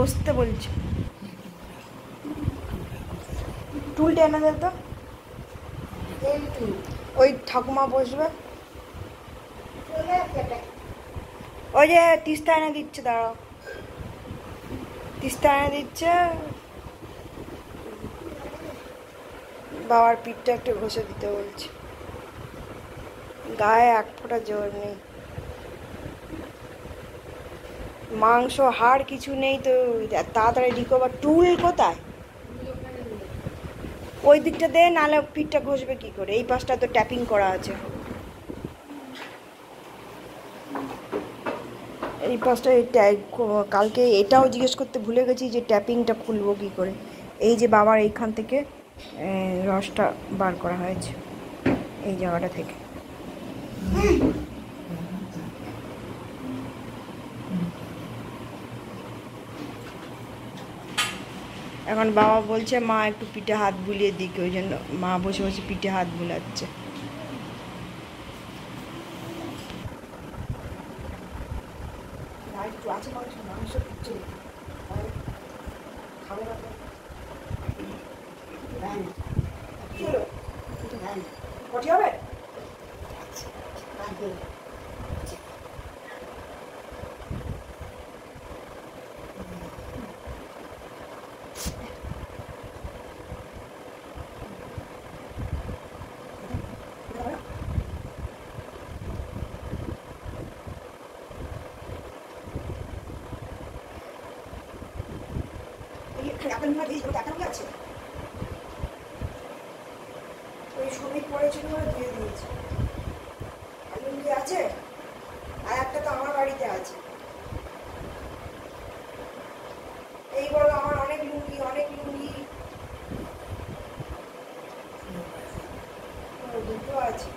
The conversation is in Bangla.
বসতে বলছি। টুলটা এনে দে তো, ওই ঠাকুমা বসবে। ওই যে তিস্তা এনে দিচ্ছে, দাঁড়াও, তিস্তা এনে দিচ্ছে। বাবার পিঠটা একটু ঘষে দিতে বলছি, গায়ে এক ফোঁটা জোর নেই, মাংস হাড় কিছু নেই তো তাড়াতাড়ি রিকভার। টুল কোথায়? ওই দিকটা দে, নাহলে পিঠটা ঘষবে কি করে? এই পাশটা তো ট্যাপিং করা আছে, এই পাশটা কালকে এটাও জিজ্ঞেস করতে ভুলে গেছি যে ট্যাপিংটা খুলবো কি করে। এই যে বাবার এইখান থেকে রসটা বার করা হয়েছে, এই জায়গাটা থেকে। এখন বাবা বলছে মা একটু পিঠে হাত বুলিয়ে দিক, ওই জন্য মা বসে বসে পিঠে হাত বুলাচ্ছে। হবে আছে, ওই শ্রমিক পড়েছিল দিয়ে দিয়েছে। লুঙ্গি আছে, আর একটা তো আমার বাড়িতে আছে। এই বলো, আমার অনেক লুঙ্গি, অনেক লুঙ্গি দুটো আছে।